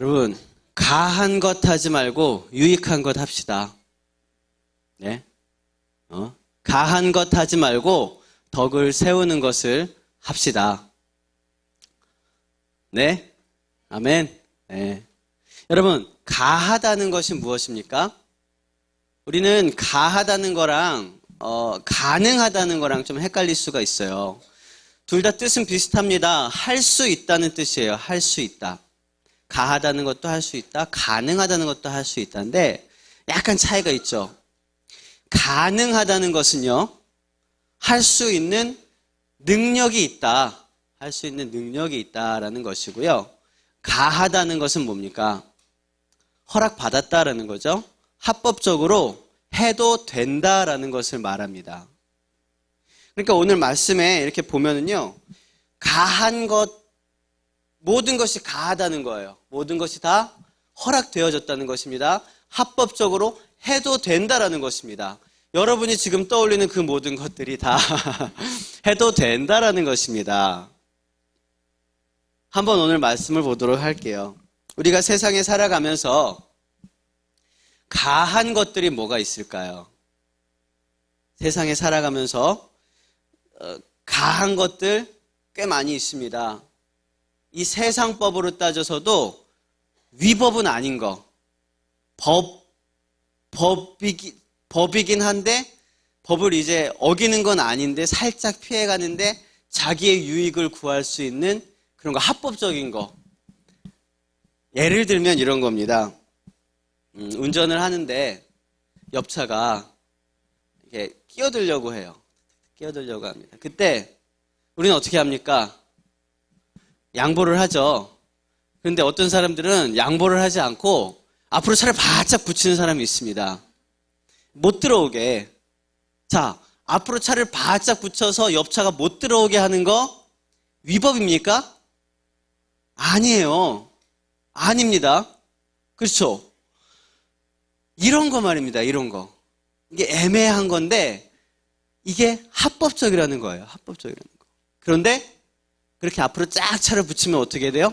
여러분, 가한 것 하지 말고 유익한 것 합시다. 네? 가한 것 하지 말고 덕을 세우는 것을 합시다. 네? 아멘. 네. 여러분, 가하다는 것이 무엇입니까? 우리는 가하다는 거랑 가능하다는 거랑 좀 헷갈릴 수가 있어요. 둘 다 뜻은 비슷합니다. 할 수 있다는 뜻이에요. 할 수 있다. 가하다는 것도 할 수 있다. 가능하다는 것도 할 수 있다인데 약간 차이가 있죠. 가능하다는 것은요, 할 수 있는 능력이 있다. 할 수 있는 능력이 있다라는 것이고요. 가하다는 것은 뭡니까? 허락받았다라는 거죠. 합법적으로 해도 된다라는 것을 말합니다. 그러니까 오늘 말씀에 이렇게 보면은요, 가한 것, 모든 것이 가하다는 거예요. 모든 것이 다 허락되어졌다는 것입니다. 합법적으로 해도 된다라는 것입니다. 여러분이 지금 떠올리는 그 모든 것들이 다 해도 된다라는 것입니다. 한번 오늘 말씀을 보도록 할게요. 우리가 세상에 살아가면서 가한 것들이 뭐가 있을까요? 세상에 살아가면서 가한 것들 꽤 많이 있습니다. 이 세상법으로 따져서도 위법은 아닌 거, 법이긴 한데 법을 이제 어기는 건 아닌데 살짝 피해가는데 자기의 유익을 구할 수 있는 그런 거, 합법적인 거. 예를 들면 이런 겁니다. 운전을 하는데 옆차가 이렇게 끼어들려고 해요. 끼어들려고 합니다. 그때 우리는 어떻게 합니까? 양보를 하죠. 그런데 어떤 사람들은 양보를 하지 않고 앞으로 차를 바짝 붙이는 사람이 있습니다. 못 들어오게. 자, 앞으로 차를 바짝 붙여서 옆차가 못 들어오게 하는 거 위법입니까? 아니에요. 아닙니다. 그렇죠? 이런 거 말입니다. 이런 거. 이게 애매한 건데 이게 합법적이라는 거예요. 합법적이라는 거. 그런데 그렇게 앞으로 쫙 차를 붙이면 어떻게 돼요?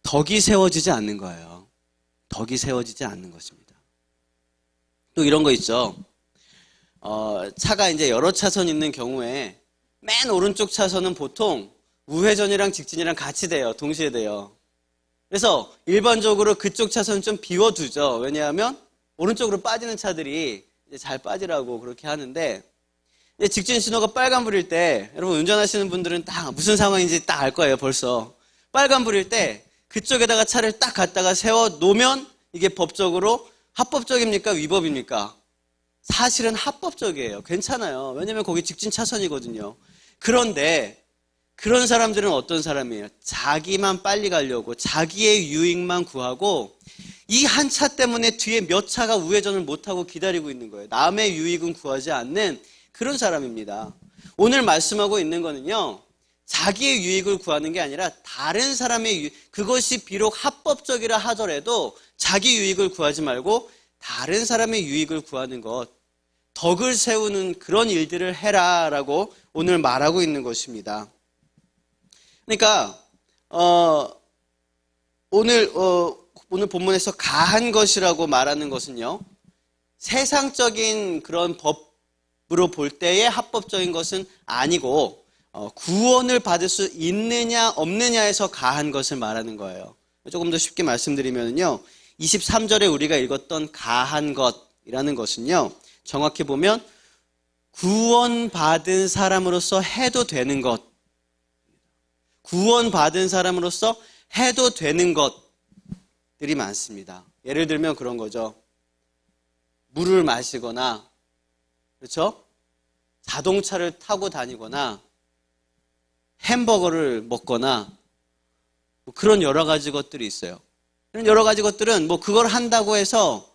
덕이 세워지지 않는 거예요. 덕이 세워지지 않는 것입니다. 또 이런 거 있죠. 차가 이제 여러 차선 있는 경우에 맨 오른쪽 차선은 보통 우회전이랑 직진이랑 같이 돼요. 동시에 돼요. 그래서 일반적으로 그쪽 차선 좀 비워두죠. 왜냐하면 오른쪽으로 빠지는 차들이 이제 잘 빠지라고 그렇게 하는데, 이제 직진 신호가 빨간불일 때, 여러분 운전하시는 분들은 딱 무슨 상황인지 딱 알 거예요. 벌써 빨간불일 때 그쪽에다가 차를 딱 갖다가 세워 놓으면 이게 법적으로 합법적입니까? 위법입니까? 사실은 합법적이에요. 괜찮아요. 왜냐면 거기 직진 차선이거든요. 그런데 그런 사람들은 어떤 사람이에요? 자기만 빨리 가려고, 자기의 유익만 구하고 이 한 차 때문에 뒤에 몇 차가 우회전을 못하고 기다리고 있는 거예요. 남의 유익은 구하지 않는 그런 사람입니다. 오늘 말씀하고 있는 거는요, 자기의 유익을 구하는 게 아니라 다른 사람의 유익, 그것이 비록 합법적이라 하더라도 자기 유익을 구하지 말고 다른 사람의 유익을 구하는 것, 덕을 세우는 그런 일들을 해라라고 오늘 말하고 있는 것입니다. 그러니까 오늘 본문에서 가한 것이라고 말하는 것은요, 세상적인 그런 법으로 볼 때의 합법적인 것은 아니고 구원을 받을 수 있느냐 없느냐에서 가한 것을 말하는 거예요. 조금 더 쉽게 말씀드리면요, 23절에 우리가 읽었던 가한 것이라는 것은요, 정확히 보면 구원받은 사람으로서 해도 되는 것, 구원받은 사람으로서 해도 되는 것들이 많습니다. 예를 들면 그런 거죠. 물을 마시거나, 그렇죠? 자동차를 타고 다니거나, 햄버거를 먹거나, 뭐 그런 여러 가지 것들이 있어요. 그런 여러 가지 것들은 뭐 그걸 한다고 해서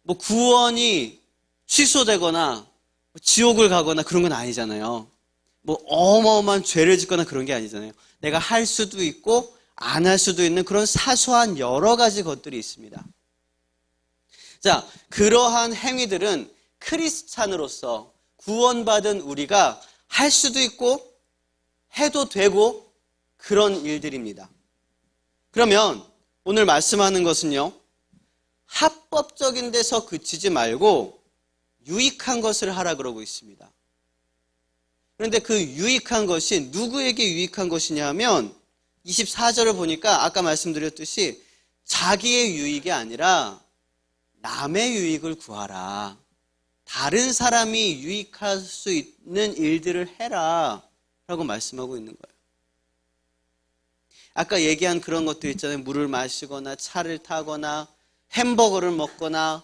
뭐 구원이 취소되거나 지옥을 가거나 그런 건 아니잖아요. 뭐 어마어마한 죄를 짓거나 그런 게 아니잖아요. 내가 할 수도 있고 안 할 수도 있는 그런 사소한 여러 가지 것들이 있습니다. 자, 그러한 행위들은 크리스찬으로서 구원받은 우리가 할 수도 있고 해도 되고 그런 일들입니다. 그러면 오늘 말씀하는 것은요, 합법적인 데서 그치지 말고 유익한 것을 하라 그러고 있습니다. 그런데 그 유익한 것이 누구에게 유익한 것이냐 하면 24절을 보니까 아까 말씀드렸듯이 자기의 유익이 아니라 남의 유익을 구하라. 다른 사람이 유익할 수 있는 일들을 해라 라고 말씀하고 있는 거예요. 아까 얘기한 그런 것들 있잖아요. 물을 마시거나 차를 타거나 햄버거를 먹거나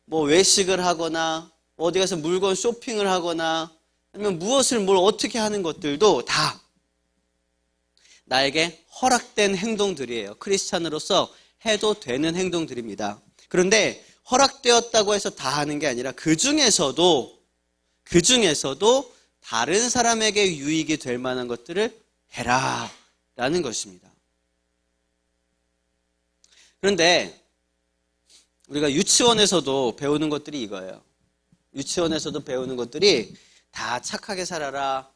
뭐 외식을 하거나 어디 가서 물건 쇼핑을 하거나 아니면 무엇을 뭘 어떻게 하는 것들도 다 나에게 허락된 행동들이에요. 크리스찬으로서 해도 되는 행동들입니다. 그런데 허락되었다고 해서 다 하는 게 아니라 그 중에서도 다른 사람에게 유익이 될 만한 것들을 해라 라는 것입니다. 그런데 우리가 유치원에서도 배우는 것들이 이거예요. 유치원에서도 배우는 것들이 다 착하게 살아라,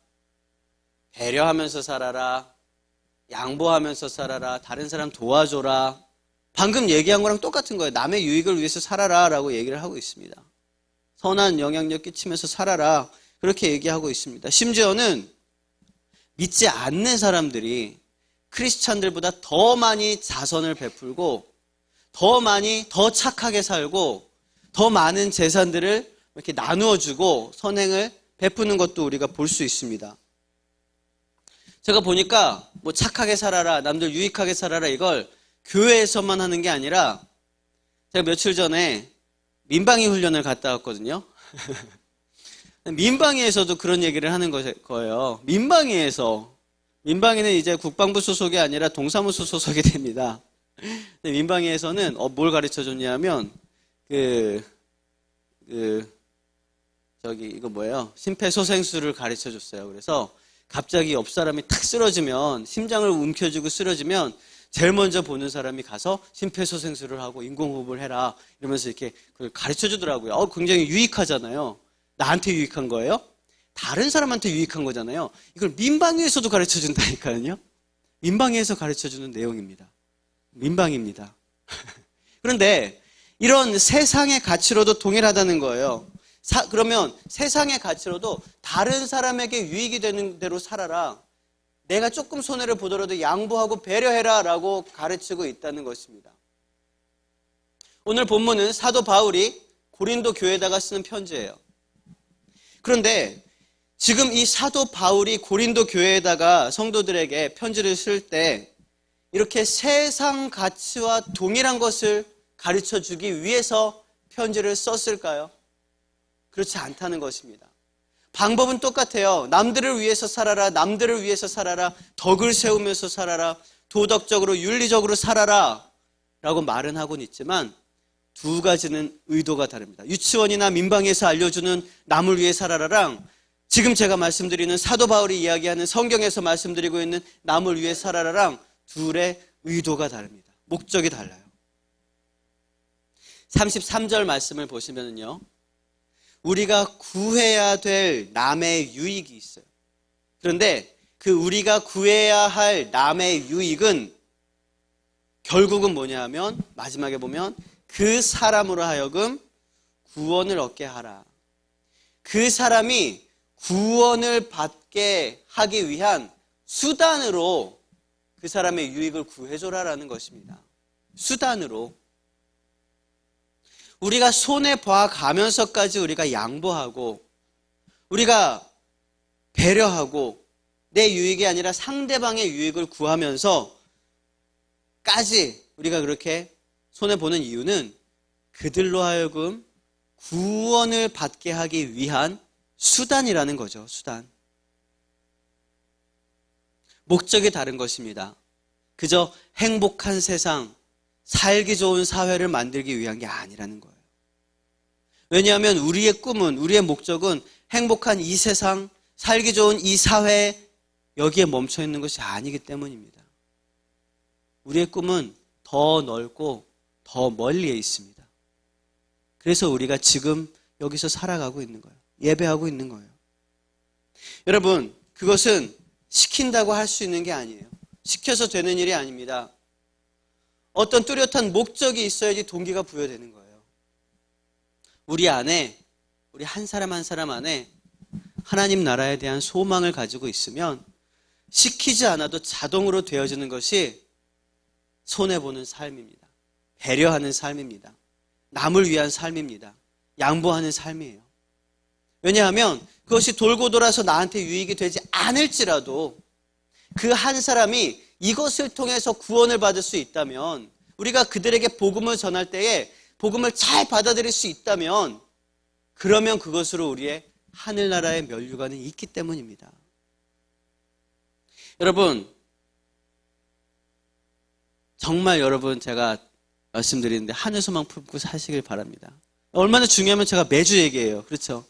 배려하면서 살아라, 양보하면서 살아라, 다른 사람 도와줘라. 방금 얘기한 거랑 똑같은 거예요. 남의 유익을 위해서 살아라 라고 얘기를 하고 있습니다. 선한 영향력 끼치면서 살아라 그렇게 얘기하고 있습니다. 심지어는 믿지 않는 사람들이 크리스찬들보다 더 많이 자선을 베풀고 더 착하게 살고 더 많은 재산들을 이렇게 나누어주고 선행을 베푸는 것도 우리가 볼 수 있습니다. 제가 보니까 뭐 착하게 살아라, 남들 유익하게 살아라 이걸 교회에서만 하는 게 아니라 제가 며칠 전에 민방위 훈련을 갔다 왔거든요. 민방위에서도 그런 얘기를 하는 거예요. 민방위는 이제 국방부 소속이 아니라 동사무소 소속이 됩니다. 민방위에서는 뭘 가르쳐 줬냐면 이거 뭐예요? 심폐소생술을 가르쳐 줬어요. 그래서 갑자기 옆 사람이 탁 쓰러지면 심장을 움켜쥐고 쓰러지면 제일 먼저 보는 사람이 가서 심폐소생술을 하고 인공호흡을 해라 이러면서 이렇게 그걸 가르쳐 주더라고요. 굉장히 유익하잖아요. 나한테 유익한 거예요? 다른 사람한테 유익한 거잖아요. 이걸 민방위에서도 가르쳐 준다니까요. 민방위에서 가르쳐 주는 내용입니다. 민방위입니다. 그런데 이런 세상의 가치로도 동일하다는 거예요. 그러면 세상의 가치로도 다른 사람에게 유익이 되는 대로 살아라. 내가 조금 손해를 보더라도 양보하고 배려해라 라고 가르치고 있다는 것입니다. 오늘 본문은 사도 바울이 고린도 교회에다가 쓰는 편지예요. 그런데 지금 이 사도 바울이 고린도 교회에다가 성도들에게 편지를 쓸 때 이렇게 세상 가치와 동일한 것을 가르쳐 주기 위해서 편지를 썼을까요? 그렇지 않다는 것입니다. 방법은 똑같아요. 남들을 위해서 살아라, 남들을 위해서 살아라, 덕을 세우면서 살아라, 도덕적으로 윤리적으로 살아라 라고 말은 하고는 있지만 두 가지는 의도가 다릅니다. 유치원이나 민방위에서 알려주는 남을 위해 살아라랑 지금 제가 말씀드리는 사도 바울이 이야기하는 성경에서 말씀드리고 있는 남을 위해 살아라랑 둘의 의도가 다릅니다. 목적이 달라요. 33절 말씀을 보시면요, 우리가 구해야 될 남의 유익이 있어요. 그런데 그 우리가 구해야 할 남의 유익은 결국은 뭐냐 하면 마지막에 보면 그 사람으로 하여금 구원을 얻게 하라. 그 사람이 구원을 받게 하기 위한 수단으로 그 사람의 유익을 구해줘라라는 것입니다. 수단으로. 우리가 손해봐 가면서까지 우리가 양보하고 우리가 배려하고 내 유익이 아니라 상대방의 유익을 구하면서까지 우리가 그렇게 손해보는 이유는 그들로 하여금 구원을 받게 하기 위한 수단이라는 거죠. 수단. 목적이 다른 것입니다. 그저 행복한 세상, 살기 좋은 사회를 만들기 위한 게 아니라는 거예요. 왜냐하면 우리의 꿈은, 우리의 목적은 행복한 이 세상, 살기 좋은 이 사회, 여기에 멈춰 있는 것이 아니기 때문입니다. 우리의 꿈은 더 넓고 더 멀리에 있습니다. 그래서 우리가 지금 여기서 살아가고 있는 거예요. 예배하고 있는 거예요. 여러분, 그것은 시킨다고 할 수 있는 게 아니에요. 시켜서 되는 일이 아닙니다. 어떤 뚜렷한 목적이 있어야지 동기가 부여되는 거예요. 우리 안에, 우리 한 사람 한 사람 안에 하나님 나라에 대한 소망을 가지고 있으면 시키지 않아도 자동으로 되어지는 것이 손해보는 삶입니다. 배려하는 삶입니다. 남을 위한 삶입니다. 양보하는 삶이에요. 왜냐하면 그것이 돌고 돌아서 나한테 유익이 되지 않을지라도 그 한 사람이 이것을 통해서 구원을 받을 수 있다면, 우리가 그들에게 복음을 전할 때에 복음을 잘 받아들일 수 있다면, 그러면 그것으로 우리의 하늘나라의 면류관이 있기 때문입니다. 여러분, 정말 여러분 제가 말씀드리는데 하늘 소망 품고 사시길 바랍니다. 얼마나 중요하면 제가 매주 얘기해요. 그렇죠?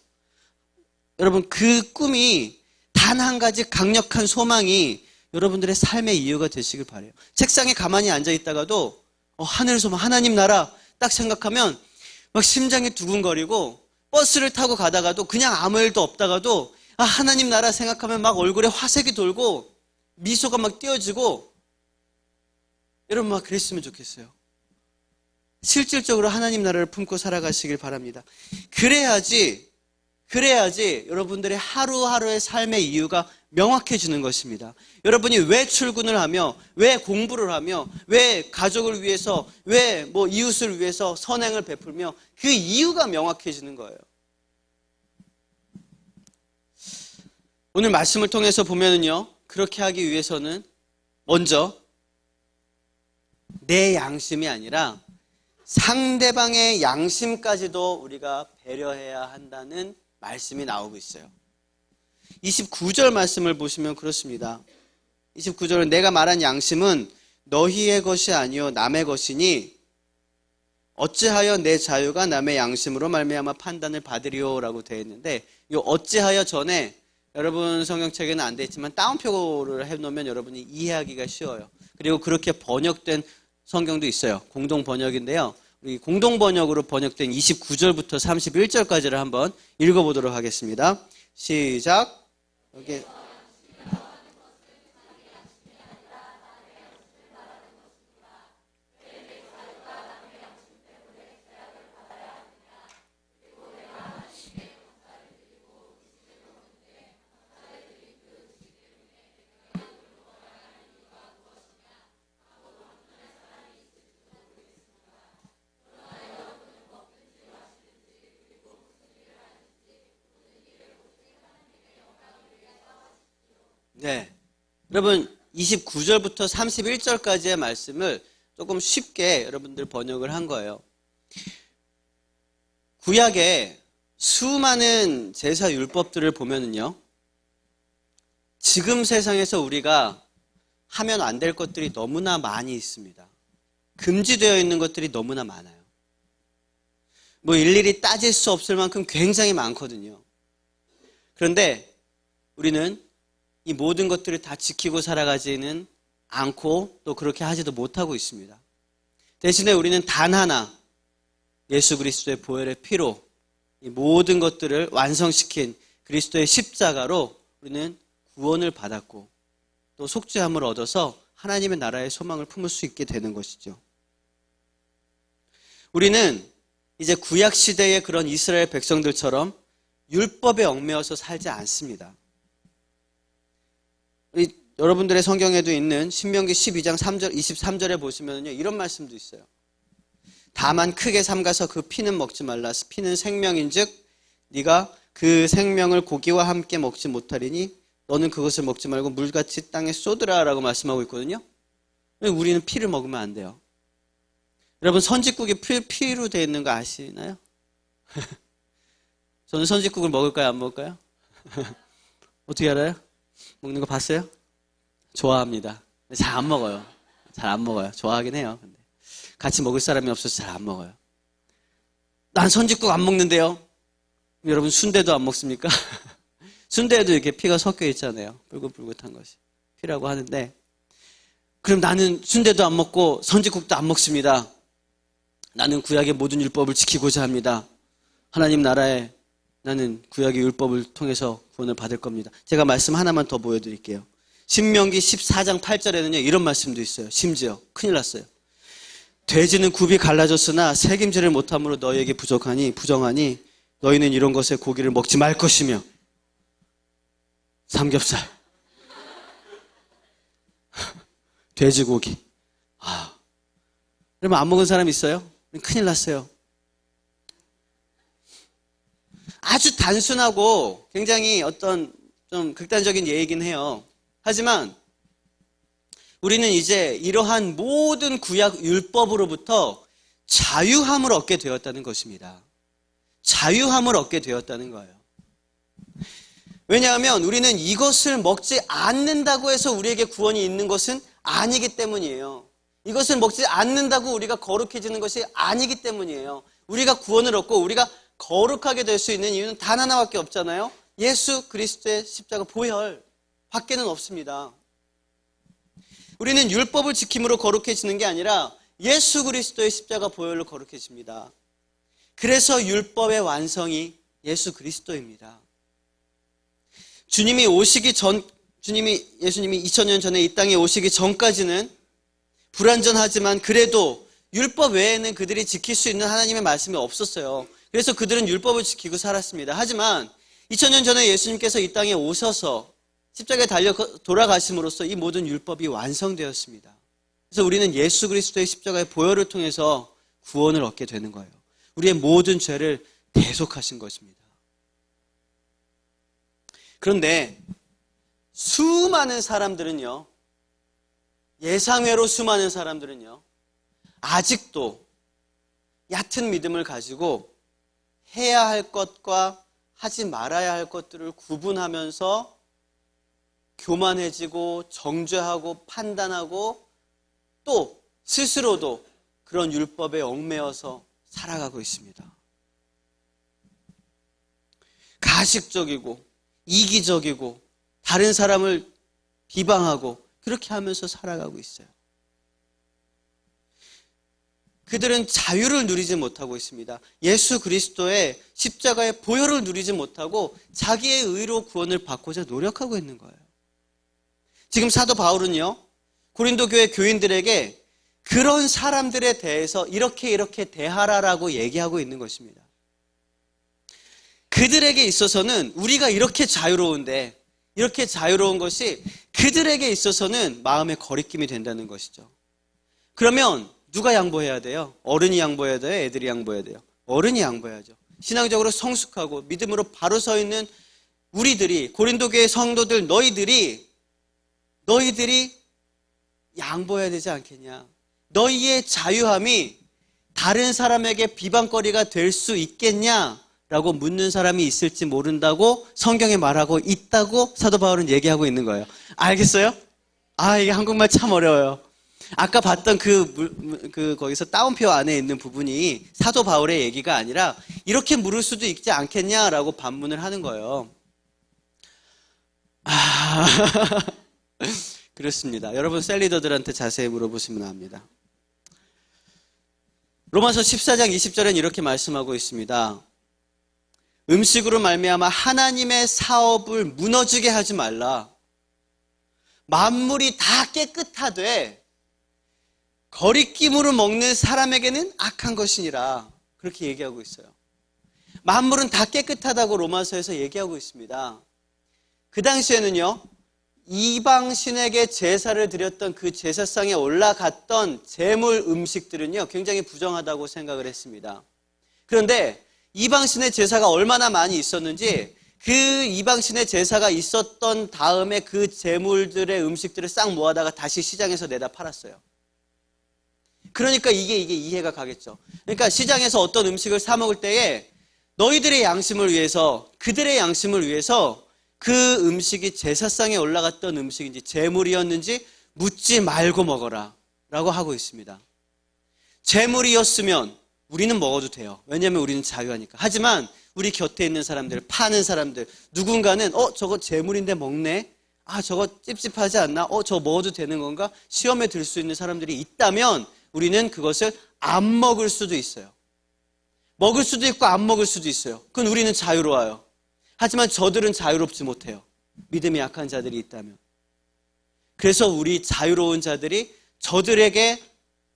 여러분, 그 꿈이 단 한 가지 강력한 소망이 여러분들의 삶의 이유가 되시길 바라요. 책상에 가만히 앉아 있다가도 하늘 소망, 하나님 나라 딱 생각하면 막 심장이 두근거리고, 버스를 타고 가다가도 그냥 아무 일도 없다가도 하나님 나라 생각하면 막 얼굴에 화색이 돌고 미소가 막 띄어지고, 여러분 막 그랬으면 좋겠어요. 실질적으로 하나님 나라를 품고 살아가시길 바랍니다. 그래야지 여러분들의 하루하루의 삶의 이유가 명확해지는 것입니다. 여러분이 왜 출근을 하며, 왜 공부를 하며, 왜 가족을 위해서, 왜 이웃을 위해서 선행을 베풀며, 그 이유가 명확해지는 거예요. 오늘 말씀을 통해서 보면은요, 그렇게 하기 위해서는 먼저 내 양심이 아니라 상대방의 양심까지도 우리가 배려해야 한다는 말씀이 나오고 있어요. 29절 말씀을 보시면 그렇습니다. 29절은 내가 말한 양심은 너희의 것이 아니요 남의 것이니 어찌하여 내 자유가 남의 양심으로 말미암아 판단을 받으리요 라고 되어 있는데, 이 어찌하여 전에 여러분 성경책에는 안 되어 있지만 따옴표를 해놓으면 여러분이 이해하기가 쉬워요. 그리고 그렇게 번역된 성경도 있어요. 공동 번역인데요. 우리 공동 번역으로 번역된 29절부터 31절까지를 한번 읽어보도록 하겠습니다. 시작. 여기 네, 여러분 29절부터 31절까지의 말씀을 조금 쉽게 여러분들 번역을 한 거예요. 구약에 수많은 제사 율법들을 보면은요, 지금 세상에서 우리가 하면 안 될 것들이 너무나 많이 있습니다. 금지되어 있는 것들이 너무나 많아요. 일일이 따질 수 없을 만큼 굉장히 많거든요. 그런데 우리는 이 모든 것들을 다 지키고 살아가지는 않고 또 그렇게 하지도 못하고 있습니다. 대신에 우리는 단 하나, 예수 그리스도의 보혈의 피로 이 모든 것들을 완성시킨 그리스도의 십자가로 우리는 구원을 받았고 또 속죄함을 얻어서 하나님의 나라의 소망을 품을 수 있게 되는 것이죠. 우리는 이제 구약 시대의 그런 이스라엘 백성들처럼 율법에 얽매여서 살지 않습니다. 여러분들의 성경에도 있는 신명기 12장 3절, 23절에 보시면요, 이런 말씀도 있어요. 다만 크게 삼가서 그 피는 먹지 말라. 피는 생명인즉 네가 그 생명을 고기와 함께 먹지 못하리니 너는 그것을 먹지 말고 물같이 땅에 쏟으라 라고 말씀하고 있거든요. 우리는 피를 먹으면 안 돼요. 여러분, 선짓국이 피로 되어 있는 거 아시나요? 저는 선짓국을 먹을까요, 안 먹을까요? 어떻게 알아요? 먹는 거 봤어요? 좋아합니다. 잘 안 먹어요. 잘 안 먹어요. 좋아하긴 해요. 근데 같이 먹을 사람이 없어서 잘 안 먹어요. 난 선짓국 안 먹는데요. 여러분, 순대도 안 먹습니까? 순대에도 이렇게 피가 섞여 있잖아요. 붉긋붉긋한 것이 피라고 하는데, 그럼 나는 순대도 안 먹고 선짓국도 안 먹습니다. 나는 구약의 모든 율법을 지키고자 합니다. 하나님 나라에 나는 구약의 율법을 통해서 구원을 받을 겁니다. 제가 말씀 하나만 더 보여드릴게요. 신명기 14장 8절에는요, 이런 말씀도 있어요. 심지어 큰일 났어요. 돼지는 굽이 갈라졌으나 책임지를 못함으로 너희에게 부정하니 너희는 이런 것의 고기를 먹지 말 것이며. 삼겹살, 돼지고기. 그러면 안 먹은 사람 있어요? 큰일 났어요. 아주 단순하고 굉장히 어떤 좀 극단적인 예이긴 해요. 하지만 우리는 이제 이러한 모든 구약 율법으로부터 자유함을 얻게 되었다는 것입니다. 자유함을 얻게 되었다는 거예요. 왜냐하면 우리는 이것을 먹지 않는다고 해서 우리에게 구원이 있는 것은 아니기 때문이에요. 이것을 먹지 않는다고 우리가 거룩해지는 것이 아니기 때문이에요. 우리가 구원을 얻고 우리가 거룩하게 될 수 있는 이유는 단 하나밖에 없잖아요. 예수 그리스도의 십자가 보혈 밖에는 없습니다. 우리는 율법을 지킴으로 거룩해지는 게 아니라 예수 그리스도의 십자가 보혈로 거룩해집니다. 그래서 율법의 완성이 예수 그리스도입니다. 예수님이 2000년 전에 이 땅에 오시기 전까지는 불완전하지만 그래도 율법 외에는 그들이 지킬 수 있는 하나님의 말씀이 없었어요. 그래서 그들은 율법을 지키고 살았습니다. 하지만 2000년 전에 예수님께서 이 땅에 오셔서 십자가에 달려 돌아가심으로써 이 모든 율법이 완성되었습니다. 그래서 우리는 예수 그리스도의 십자가의 보혈을 통해서 구원을 얻게 되는 거예요. 우리의 모든 죄를 대속하신 것입니다. 그런데 수많은 사람들은요, 예상외로 수많은 사람들은요, 아직도 얕은 믿음을 가지고 해야 할 것과 하지 말아야 할 것들을 구분하면서 교만해지고 정죄하고 판단하고 또 스스로도 그런 율법에 얽매여서 살아가고 있습니다. 가식적이고 이기적이고 다른 사람을 비방하고 그렇게 하면서 살아가고 있어요. 그들은 자유를 누리지 못하고 있습니다. 예수 그리스도의 십자가의 보혈을 누리지 못하고 자기의 의로 구원을 받고자 노력하고 있는 거예요. 지금 사도 바울은요, 고린도 교회 교인들에게 그런 사람들에 대해서 이렇게 대하라라고 얘기하고 있는 것입니다. 그들에게 있어서는 우리가 이렇게 자유로운데 이렇게 자유로운 것이 그들에게 있어서는 마음의 거리낌이 된다는 것이죠. 그러면 누가 양보해야 돼요? 어른이 양보해야 돼요? 애들이 양보해야 돼요? 어른이 양보해야죠. 신앙적으로 성숙하고 믿음으로 바로 서 있는 우리들이, 고린도 교회 성도들, 너희들이 양보해야 되지 않겠냐? 너희의 자유함이 다른 사람에게 비방거리가 될 수 있겠냐라고 묻는 사람이 있을지 모른다고 성경에 말하고 있다고 사도 바울은 얘기하고 있는 거예요. 알겠어요? 이게 한국말 참 어려워요. 아까 봤던 거기서 따옴표 안에 있는 부분이 사도 바울의 얘기가 아니라 이렇게 물을 수도 있지 않겠냐라고 반문을 하는 거예요. 그렇습니다. 여러분 셀리더들한테 자세히 물어보시면 압니다. 로마서 14장 20절엔 이렇게 말씀하고 있습니다. 음식으로 말미암아 하나님의 사업을 무너지게 하지 말라. 만물이 다 깨끗하되 거리낌으로 먹는 사람에게는 악한 것이니라. 그렇게 얘기하고 있어요. 만물은 다 깨끗하다고 로마서에서 얘기하고 있습니다. 그 당시에는요, 이방신에게 제사를 드렸던 그 제사상에 올라갔던 제물 음식들은요, 굉장히 부정하다고 생각을 했습니다. 그런데 이방신의 제사가 얼마나 많이 있었는지 그 이방신의 제사가 있었던 다음에 그 제물들의 음식들을 싹 모아다가 다시 시장에서 내다 팔았어요. 그러니까 이게 이해가 가겠죠. 그러니까 시장에서 어떤 음식을 사 먹을 때에 너희들의 양심을 위해서, 그들의 양심을 위해서 그 음식이 제사상에 올라갔던 음식인지 제물이었는지 묻지 말고 먹어라 라고 하고 있습니다. 제물이었으면 우리는 먹어도 돼요. 왜냐하면 우리는 자유하니까. 하지만 우리 곁에 있는 사람들, 파는 사람들, 누군가는 저거 제물인데 먹네? 저거 찝찝하지 않나? 저거 먹어도 되는 건가? 시험에 들 수 있는 사람들이 있다면 우리는 그것을 안 먹을 수도 있어요. 먹을 수도 있고 안 먹을 수도 있어요. 그건 우리는 자유로워요. 하지만 저들은 자유롭지 못해요. 믿음이 약한 자들이 있다면. 그래서 우리 자유로운 자들이 저들에게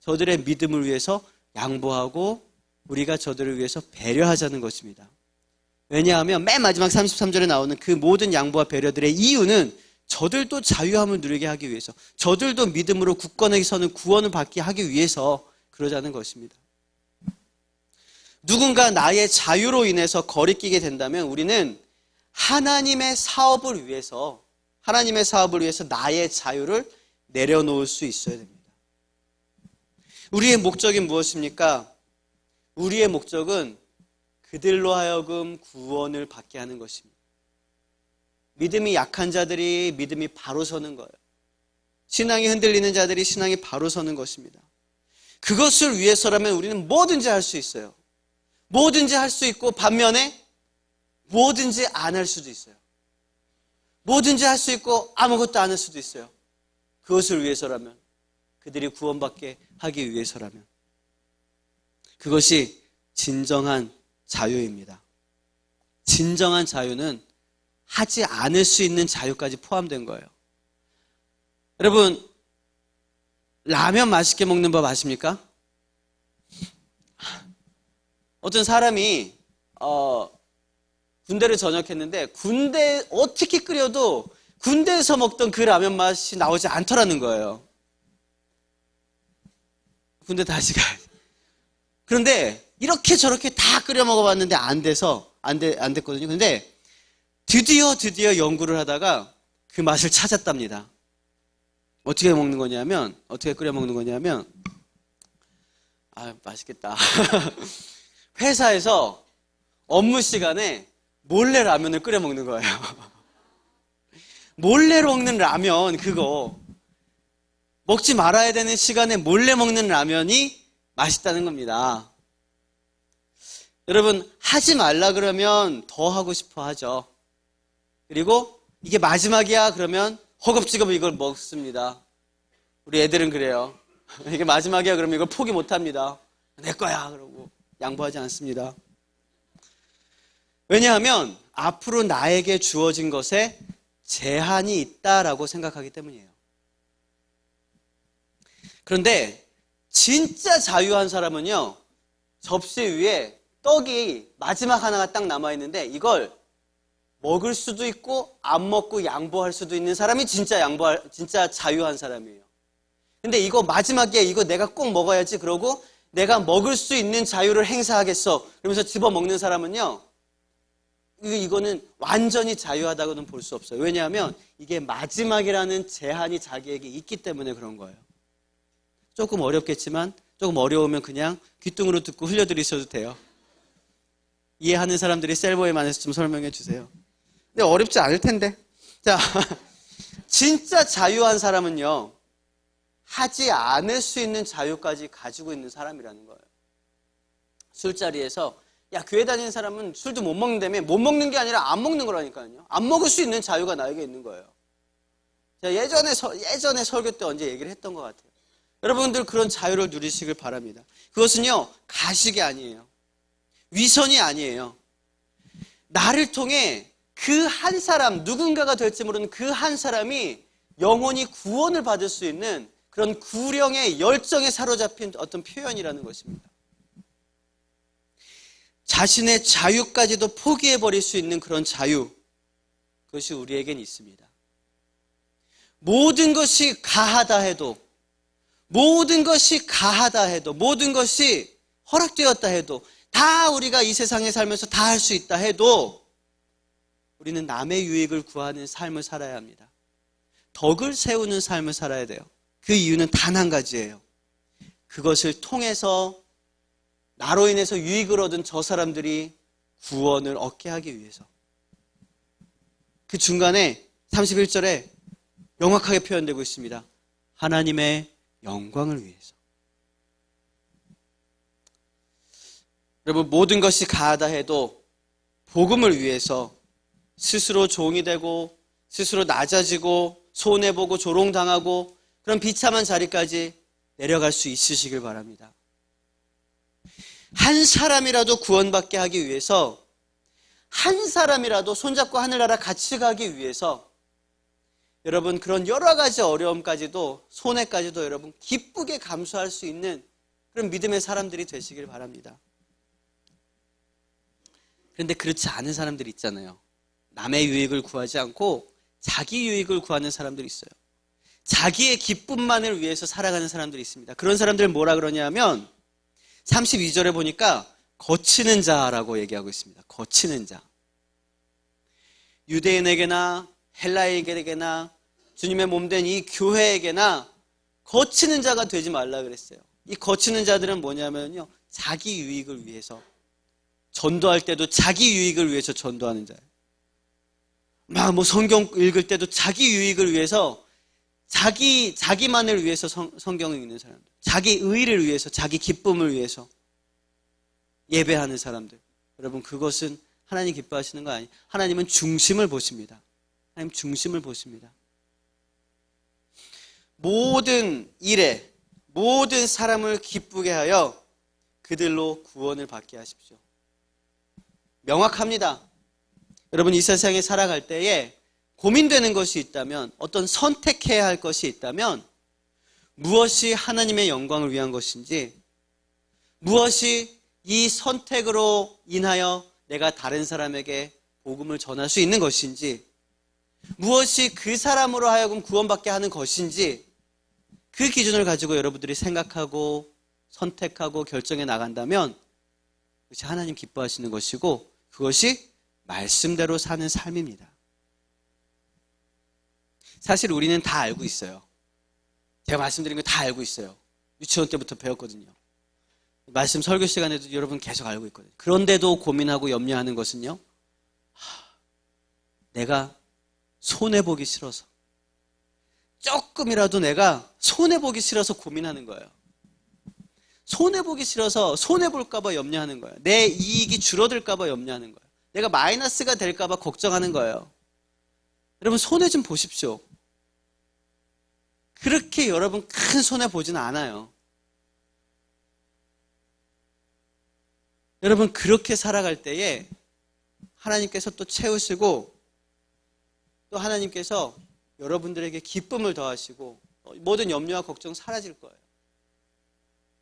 저들의 믿음을 위해서 양보하고 우리가 저들을 위해서 배려하자는 것입니다. 왜냐하면 맨 마지막 33절에 나오는 그 모든 양보와 배려들의 이유는 저들도 자유함을 누리게 하기 위해서, 저들도 믿음으로 굳건하게 서는 구원을 받게 하기 위해서 그러자는 것입니다. 누군가 나의 자유로 인해서 거리끼게 된다면 우리는 하나님의 사업을 위해서 나의 자유를 내려놓을 수 있어야 됩니다. 우리의 목적이 무엇입니까? 우리의 목적은 그들로 하여금 구원을 받게 하는 것입니다. 믿음이 약한 자들이 믿음이 바로 서는 거예요. 신앙이 흔들리는 자들이 신앙이 바로 서는 것입니다. 그것을 위해서라면 우리는 뭐든지 할 수 있어요. 뭐든지 할 수 있고 반면에 뭐든지 안 할 수도 있어요. 뭐든지 할 수 있고 아무것도 안 할 수도 있어요. 그것을 위해서라면, 그들이 구원받게 하기 위해서라면. 그것이 진정한 자유입니다. 진정한 자유는 하지 않을 수 있는 자유까지 포함된 거예요. 여러분, 라면 맛있게 먹는 법 아십니까? 어떤 사람이 군대를 전역했는데 군대 어떻게 끓여도 군대에서 먹던 그 라면 맛이 나오지 않더라는 거예요. 군대 다시 가야 돼. 그런데 이렇게 저렇게 다 끓여 먹어봤는데 안 됐거든요. 근데 드디어 연구를 하다가 그 맛을 찾았답니다. 어떻게 끓여 먹는 거냐면, 맛있겠다. 회사에서 업무 시간에 몰래 라면을 끓여 먹는 거예요. 몰래 먹는 라면, 그거. 먹지 말아야 되는 시간에 몰래 먹는 라면이 맛있다는 겁니다. 여러분, 하지 말라 그러면 더 하고 싶어 하죠. 그리고 이게 마지막이야 그러면 허겁지겁 이걸 먹습니다. 우리 애들은 그래요. 이게 마지막이야 그러면 이걸 포기 못 합니다. 내 거야 그러고 양보하지 않습니다. 왜냐하면 앞으로 나에게 주어진 것에 제한이 있다라고 생각하기 때문이에요. 그런데 진짜 자유한 사람은요, 접시 위에 떡이 마지막 하나가 딱 남아있는데 이걸 먹을 수도 있고 안 먹고 양보할 수도 있는 사람이 진짜 자유한 사람이에요. 근데 이거 마지막에 이거 내가 꼭 먹어야지 그러고 내가 먹을 수 있는 자유를 행사하겠어 그러면서 집어먹는 사람은요, 이거는 완전히 자유하다고는 볼 수 없어요. 왜냐하면 이게 마지막이라는 제한이 자기에게 있기 때문에 그런 거예요. 조금 어렵겠지만 조금 어려우면 그냥 귀뚱으로 듣고 흘려들이셔도 돼요. 이해하는 사람들이 셀보에 만해서 좀 설명해 주세요. 근데 어렵지 않을 텐데. 자, 진짜 자유한 사람은요, 하지 않을 수 있는 자유까지 가지고 있는 사람이라는 거예요. 술자리에서 교회 다니는 사람은 술도 못 먹는다며. 못 먹는 게 아니라 안 먹는 거라니까요. 안 먹을 수 있는 자유가 나에게 있는 거예요. 제가 예전에 설교 때 언제 얘기를 했던 것 같아요. 여러분들 그런 자유를 누리시길 바랍니다. 그것은요, 가식이 아니에요. 위선이 아니에요. 나를 통해 그 한 사람, 누군가가 될지 모르는 그 한 사람이 영원히 구원을 받을 수 있는 그런 구령의 열정에 사로잡힌 어떤 표현이라는 것입니다. 자신의 자유까지도 포기해버릴 수 있는 그런 자유, 그것이 우리에겐 있습니다. 모든 것이 가하다 해도, 모든 것이 허락되었다 해도, 다 우리가 이 세상에 살면서 다 할 수 있다 해도 우리는 남의 유익을 구하는 삶을 살아야 합니다. 덕을 세우는 삶을 살아야 돼요. 그 이유는 단 한 가지예요. 그것을 통해서 나로 인해서 유익을 얻은 저 사람들이 구원을 얻게 하기 위해서. 그 중간에 31절에 명확하게 표현되고 있습니다. 하나님의 영광을 위해서. 여러분, 모든 것이 가하다 해도 복음을 위해서 스스로 종이 되고 스스로 낮아지고 손해보고 조롱당하고 그런 비참한 자리까지 내려갈 수 있으시길 바랍니다. 한 사람이라도 구원받게 하기 위해서, 한 사람이라도 손잡고 하늘나라 같이 가기 위해서 여러분 그런 여러 가지 어려움까지도 손해까지도 여러분 기쁘게 감수할 수 있는 그런 믿음의 사람들이 되시길 바랍니다. 그런데 그렇지 않은 사람들이 있잖아요. 남의 유익을 구하지 않고 자기 유익을 구하는 사람들이 있어요. 자기의 기쁨만을 위해서 살아가는 사람들이 있습니다. 그런 사람들 뭐라 그러냐면 32절에 보니까 거치는 자라고 얘기하고 있습니다. 거치는 자. 유대인에게나 헬라인에게나 주님의 몸된 이 교회에게나 거치는 자가 되지 말라 그랬어요. 이 거치는 자들은 뭐냐면요, 자기 유익을 위해서 전도할 때도 자기 유익을 위해서 전도하는 자예요. 막 뭐 성경 읽을 때도 자기 유익을 위해서 자기만을 위해서 성경을 읽는 사람들, 자기 의를 위해서, 자기 기쁨을 위해서 예배하는 사람들. 여러분 그것은 하나님 기뻐하시는 거 아니에요. 하나님은 중심을 보십니다. 하나님 중심을 보십니다. 모든 일에 모든 사람을 기쁘게 하여 그들로 구원을 받게 하십시오. 명확합니다. 여러분 이 세상에 살아갈 때에 고민되는 것이 있다면, 어떤 선택해야 할 것이 있다면 무엇이 하나님의 영광을 위한 것인지, 무엇이 이 선택으로 인하여 내가 다른 사람에게 복음을 전할 수 있는 것인지, 무엇이 그 사람으로 하여금 구원받게 하는 것인지, 그 기준을 가지고 여러분들이 생각하고 선택하고 결정해 나간다면 그것이 하나님 기뻐하시는 것이고, 그것이 말씀대로 사는 삶입니다. 사실 우리는 다 알고 있어요. 제가 말씀드린 거 다 알고 있어요. 유치원 때부터 배웠거든요. 말씀 설교 시간에도 여러분 계속 알고 있거든요. 그런데도 고민하고 염려하는 것은요, 내가 손해보기 싫어서, 조금이라도 내가 손해보기 싫어서 고민하는 거예요. 손해보기 싫어서 손해볼까봐 염려하는 거예요. 내 이익이 줄어들까봐 염려하는 거예요. 내가 마이너스가 될까봐 걱정하는 거예요. 여러분 손해 좀 보십시오. 그렇게 여러분 큰 손해 보지는 않아요. 여러분 그렇게 살아갈 때에 하나님께서 또 채우시고, 또 하나님께서 여러분들에게 기쁨을 더하시고 모든 염려와 걱정 사라질 거예요.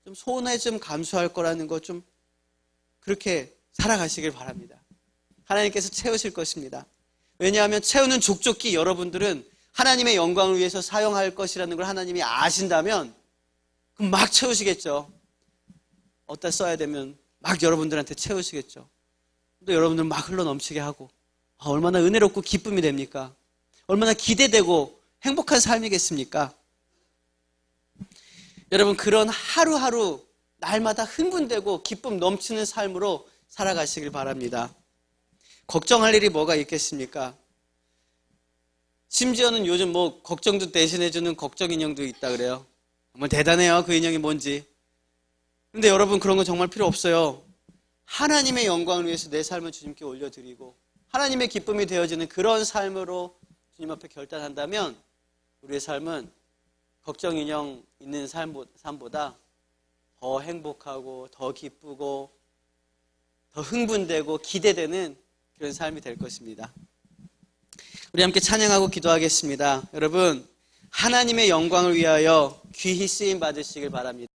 좀 손해 좀 감수할 거라는 거 좀 그렇게 살아가시길 바랍니다. 하나님께서 채우실 것입니다. 왜냐하면 채우는 족족히 여러분들은 하나님의 영광을 위해서 사용할 것이라는 걸 하나님이 아신다면 그럼 막 채우시겠죠. 어디다 써야 되면 막 여러분들한테 채우시겠죠. 또 여러분들 막 흘러넘치게 하고, 얼마나 은혜롭고 기쁨이 됩니까? 얼마나 기대되고 행복한 삶이겠습니까? 여러분 그런 하루하루 날마다 흥분되고 기쁨 넘치는 삶으로 살아가시길 바랍니다. 걱정할 일이 뭐가 있겠습니까? 심지어는 요즘 뭐 걱정도 대신해주는 걱정 인형도 있다 그래요. 정말 대단해요. 그 인형이 뭔지. 그런데 여러분 그런 건 정말 필요 없어요. 하나님의 영광을 위해서 내 삶을 주님께 올려드리고 하나님의 기쁨이 되어지는 그런 삶으로 주님 앞에 결단한다면 우리의 삶은 걱정 인형 있는 삶보다 더 행복하고 더 기쁘고 더 흥분되고 기대되는 그런 삶이 될 것입니다. 우리 함께 찬양하고 기도하겠습니다. 여러분 하나님의 영광을 위하여 귀히 쓰임 받으시길 바랍니다.